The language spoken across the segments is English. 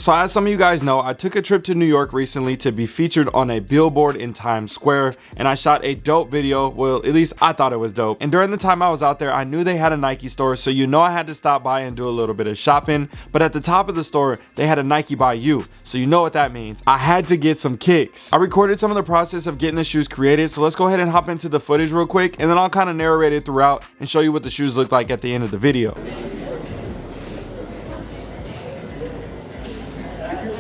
So as some of you guys know, I took a trip to New York recently to be featured on a billboard in Times Square, and I shot a dope video. Well, at least I thought it was dope. And during the time I was out there, I knew they had a Nike store, so you know I had to stop by and do a little bit of shopping. But at the top of the store, they had a Nike by You, so you know what that means. I had to get some kicks. I recorded some of the process of getting the shoes created, so let's go ahead and hop into the footage real quick, and then I'll kind of narrate it throughout and show you what the shoes look like at the end of the video.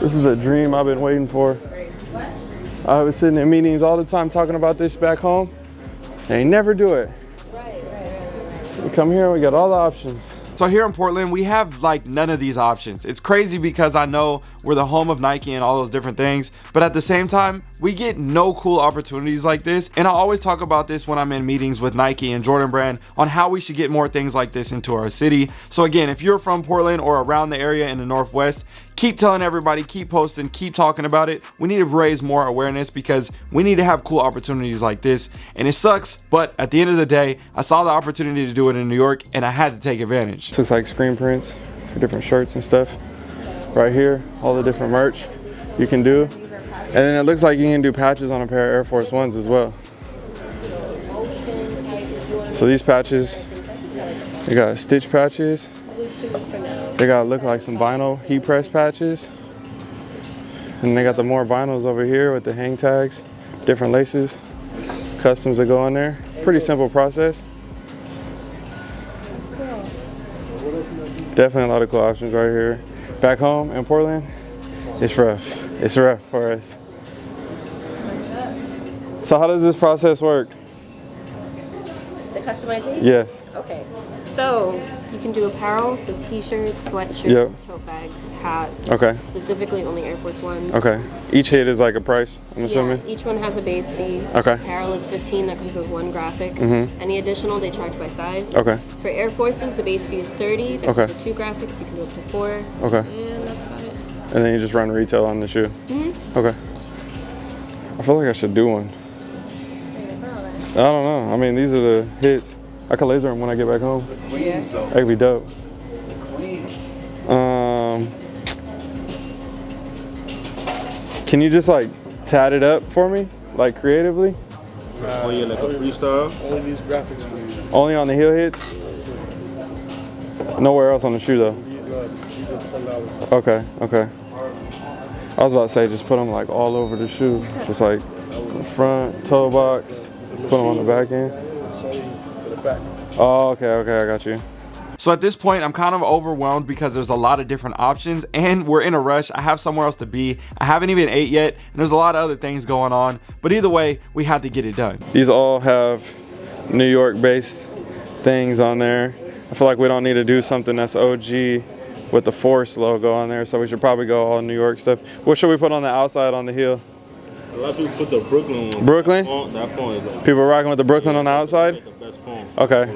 This is a dream I've been waiting for. I was sitting in meetings all the time talking about this back home. They never do it. We come here, we got all the options. So here in Portland, we have like none of these options. It's crazy because I know we're the home of Nike and all those different things, but at the same time, we get no cool opportunities like this. And I always talk about this when I'm in meetings with Nike and Jordan Brand on how we should get more things like this into our city. So again, if you're from Portland or around the area in the Northwest, keep telling everybody, keep posting, keep talking about it. We need to raise more awareness because we need to have cool opportunities like this. And it sucks, but at the end of the day, I saw the opportunity to do it in New York and I had to take advantage. This looks like screen prints for different shirts and stuff. Right here, all the different merch you can do. And then it looks like you can do patches on a pair of Air Force Ones as well. So these patches, they got stitch patches. They got look like some vinyl heat press patches. And they got the more vinyls over here with the hang tags, different laces, customs that go on there. Pretty simple process. Definitely a lot of cool options right here. Back home in Portland, it's rough. It's rough for us. So how does this process work? The customization? Yes. Okay. So you can do apparel, so t-shirts, sweatshirts, Yep. tote bags, hats. Okay. Specifically only Air Force Ones. Okay. Each hit is like a price, I'm assuming? Yeah, each one has a base fee. Okay. Apparel is $15, that comes with one graphic. Any additional, they charge by size. Okay. For Air Forces, the base fee is $30. That Okay. comes with 2 graphics, you can go up to 4. Okay. And that's about it. And then you just run retail on the shoe? Okay. I feel like I should do one. I don't know. I mean, these are the hits. I can laser them when I get back home. Yeah. That could be dope. Can you just like tat it up for me, like creatively? Oh yeah, like a freestyle. Only these graphics we use. Only on the heel hits? Nowhere else on the shoe though? These are $10. Okay, okay. I was about to say just put them like all over the shoe. Just like the front, toe box, put them on the back end. Show you for the back. Oh, okay, okay, I got you. So at this point, I'm kind of overwhelmed because there's a lot of different options and we're in a rush. I have somewhere else to be. I haven't even ate yet and there's a lot of other things going on. But either way, we had to get it done. These all have New York based things on there. I feel like we don't need to do something that's OG with the Force logo on there, so we should probably go all New York stuff. What should we put on the outside on the heel? A lot of people put the Brooklyn one. Brooklyn? That phone is like, People rocking with the Brooklyn on the outside? like the best phone. Okay,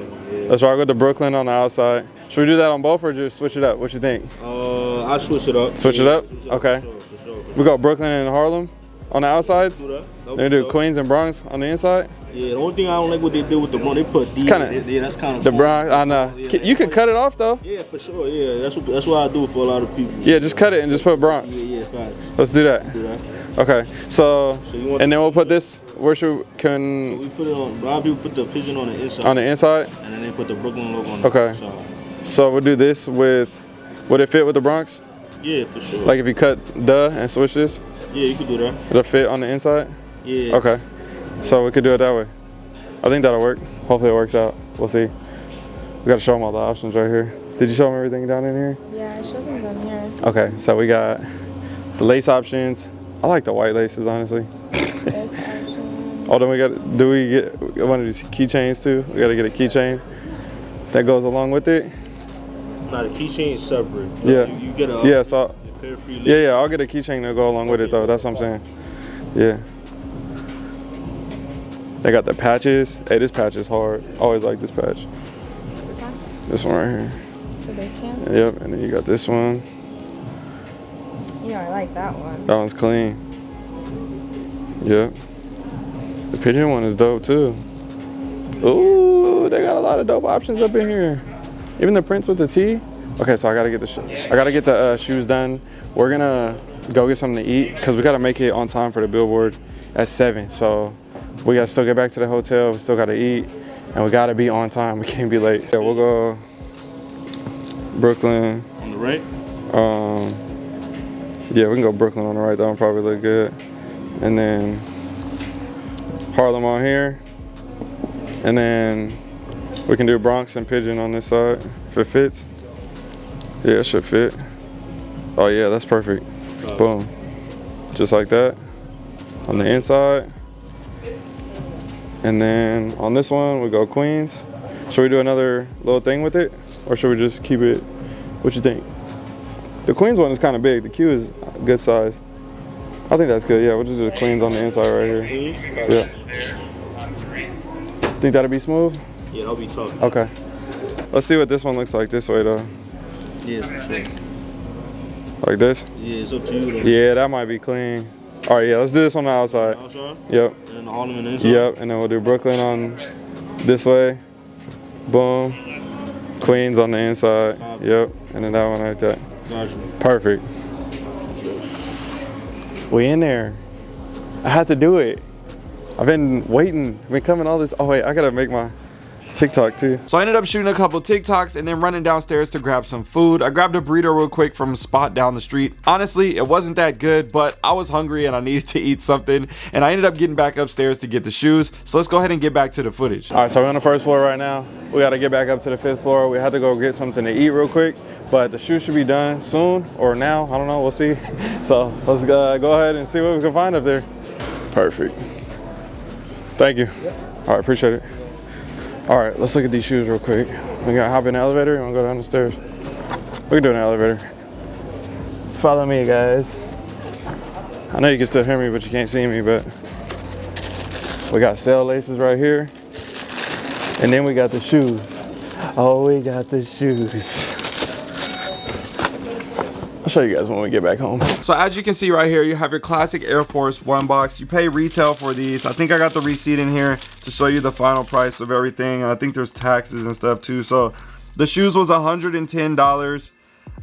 let's rock with the Brooklyn on the outside. Should we do that on both or just switch it up? What you think? I'll switch it up. Switch it up? Okay. For sure. We got Brooklyn and Harlem on the outsides. Do that. That'll Then we be do dope. Queens and Bronx on the inside. Yeah, the only thing I don't like what they did with the Bronx, they put D. kinda- Yeah, that's kind of The Bronx, I know. You can cut it off though. Yeah, for sure. Yeah, that's what I do for a lot of people. Yeah, just cut it and just put Bronx. Yeah, facts. Let's do that. Do that. Okay, so you want and then we'll put this. Where should can We put it on. A lot of people put the pigeon on the inside. on the inside? And then they put the Brooklyn logo on the Okay. outside. So we'll do this with. Would it fit with the Bronx? Yeah, for sure. Like if you cut the and switch this, yeah, you could do that. it'll fit on the inside. Yeah. Okay, so we could do it that way. I think that'll work. Hopefully it works out. We'll see. We gotta show them all the options right here. Did you show them everything down in here? Yeah, I showed them down here. Okay, so we got the lace options. I like the white laces, honestly. There's options. Oh, then we got, do we get one of these keychains too? We gotta get a keychain that goes along with it. Now the keychain is separate. Yeah. You get a Yeah, so, pair free yeah, I'll get a keychain to go along with it though, that's what I'm saying. Yeah. They got the patches. Hey, this patch is hard. Always like this patch. This one right here. The base camp? Yep, and then you got this one. You know, I like that one. That one's clean. Yep. The pigeon one is dope too. Ooh, they got a lot of dope options up in here. Even the prints with the T. Okay, so I gotta get the shoes done we're gonna go get something to eat because we gotta make it on time for the billboard at 7. So we gotta still get back to the hotel. We still gotta eat, and we gotta be on time. We can't be late. So we'll go Brooklyn. On the right? Yeah, we can go Brooklyn on the right. That one probably look good. And then Harlem on here. And then we can do Bronx and Pigeon on this side if it fits. Yeah, it should fit. Oh yeah, that's perfect. Boom. Just like that. On the inside. And then on this one, we go Queens. Should we do another little thing with it? Or should we just keep it? What you think? The Queens one is kind of big. The Q is a good size. I think that's good. Yeah, we'll just do the Queens on the inside right here. Yeah. Think that'll be smooth? Yeah, that'll be tough. Okay. Let's see what this one looks like this way though. Yeah, for sure. Like this? Yeah, it's up to you. Then. Yeah, that might be clean. All right, yeah, let's do this on the outside. Outside? Yep. And then the Harlem and the inside? Yep, and then we'll do Brooklyn on this way. Boom. Queens on the inside. Yep, and then that one like that. Gotcha. Perfect. We in there. I had to do it. I've been waiting, been coming all this. Oh wait, I gotta make my TikTok too. So I ended up shooting a couple TikToks and then running downstairs to grab some food. I grabbed a burrito real quick from a spot down the street. Honestly, it wasn't that good, but I was hungry and I needed to eat something. And I ended up getting back upstairs to get the shoes. So let's go ahead and get back to the footage. All right, so we're on the first floor right now. We gotta get back up to the 5th floor. We had to go get something to eat real quick, but the shoes should be done soon or now. I don't know, we'll see. So let's go ahead and see what we can find up there. Perfect. Thank you. All right, appreciate it. All right, let's look at these shoes real quick. We gotta hop in the elevator. You wanna go down the stairs? We can do an elevator. Follow me, guys. I know you can still hear me, but you can't see me, but we got sail laces right here. And then we got the shoes. Oh, we got the shoes. I'll show you guys when we get back home. So as you can see right here, you have your classic Air Force One box. You pay retail for these. I think I got the receipt in here to show you the final price of everything. And I think there's taxes and stuff too. So the shoes was $110.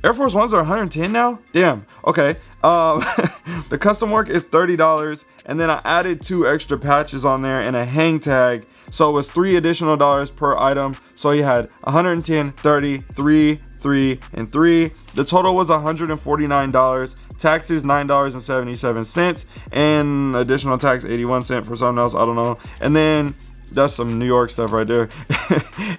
Air Force Ones are 110 now? Damn, okay. The custom work is $30. And then I added 2 extra patches on there and a hang tag. So it was $3 additional per item. So you had 110, 30, 3, 3, and 3. The total was $149. Taxes $9.77, and additional tax 81 cents for something else, I don't know. And then that's some New York stuff right there.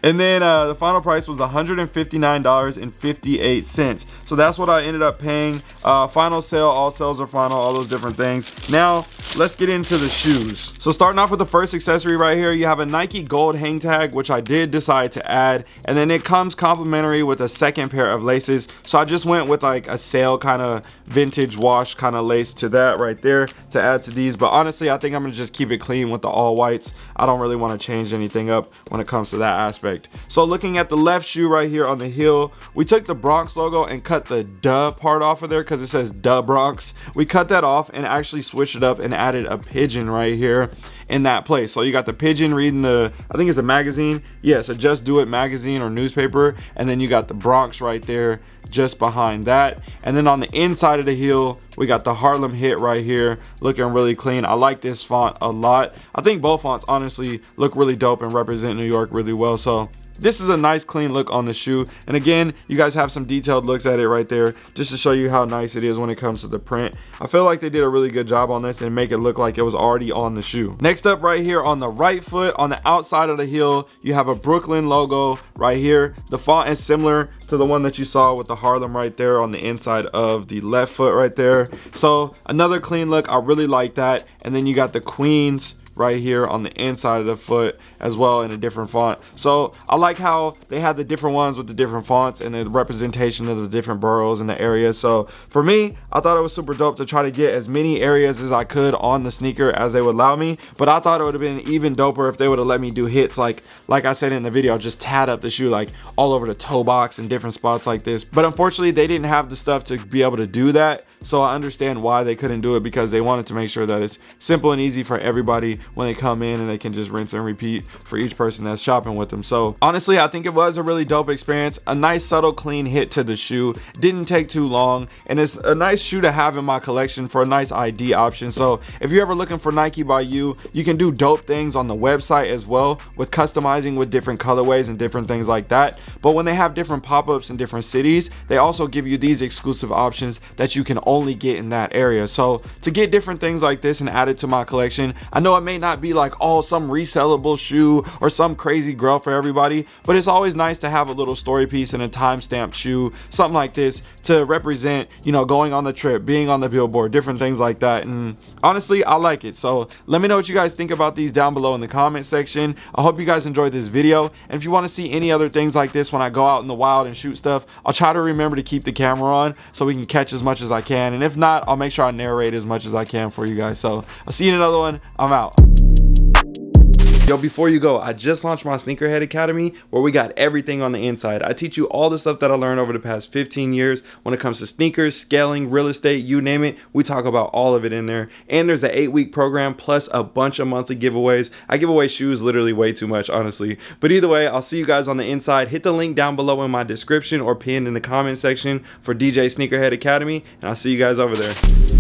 And then the final price was $159.58. So that's what I ended up paying. Final sale, all sales are final, all those different things. Now let's get into the shoes. So starting off with the first accessory right here, you have a Nike gold hang tag, which I did decide to add, and then it comes complimentary with a second pair of laces. So I just went with like a sale kind of vintage wash kind of lace to that right there to add to these. But honestly, I think I'm gonna just keep it clean with the all whites. I don't really want to change anything up when it comes to that aspect. So looking at the left shoe right here on the heel, we took the Bronx logo and cut the duh part off of there because it says duh Bronx. We cut that off and actually switched it up and added a pigeon right here in that place. So you got the pigeon reading the, I think it's a magazine. Yeah, it's a Just Do It magazine or newspaper. And then you got the Bronx right there just behind that. And then on the inside of the heel, we got the Harlem hit right here, looking really clean. I like this font a lot. I think both fonts honestly look really dope and represent New York really well. So this is a nice clean look on the shoe. And again, you guys have some detailed looks at it right there just to show you how nice it is when it comes to the print. I feel like they did a really good job on this and make it look like it was already on the shoe. Next up right here on the right foot, on the outside of the heel, you have a Brooklyn logo right here. The font is similar to the one that you saw with the Harlem right there on the inside of the left foot right there. So another clean look, I really like that. And then you got the Queens right here on the inside of the foot as well in a different font. So I like how they have the different ones with the different fonts and the representation of the different boroughs and the areas. So for me, I thought it was super dope to try to get as many areas as I could on the sneaker as they would allow me. But I thought it would have been even doper if they would have let me do hits like I said in the video, just tat up the shoe like all over the toe box and different spots like this. But unfortunately, they didn't have the stuff to be able to do that. So I understand why they couldn't do it, because they wanted to make sure that it's simple and easy for everybody when they come in, and they can just rinse and repeat for each person that's shopping with them. So honestly, I think it was a really dope experience. A nice subtle clean hit to the shoe, didn't take too long, and it's a nice shoe to have in my collection for a nice ID option. So if you're ever looking for Nike by You, you can do dope things on the website as well with customizing with different colorways and different things like that. But when they have different pop-ups in different cities, they also give you these exclusive options that you can only get in that area. So to get different things like this and add it to my collection, I know it may not be like, oh, some resellable shoe or some crazy grail for everybody, but it's always nice to have a little story piece and a time-stamped shoe, something like this, to represent, you know, going on the trip, being on the billboard, different things like that. And honestly, I like it. So let me know what you guys think about these down below in the comment section. I hope you guys enjoyed this video, and if you want to see any other things like this when I go out in the wild and shoot stuff, I'll try to remember to keep the camera on so we can catch as much as I can, and if not, I'll make sure I narrate as much as I can for you guys. So I'll see you in another one. I'm out. Yo, before you go, I just launched my Sneakerhead Academy, where we got everything on the inside. I teach you all the stuff that I learned over the past 15 years when it comes to sneakers, scaling, real estate, you name it. We talk about all of it in there. And there's an 8-week program plus a bunch of monthly giveaways. I give away shoes literally way too much, honestly. But either way, I'll see you guys on the inside. Hit the link down below in my description or pinned in the comment section for DJ Sneakerhead Academy, and I'll see you guys over there.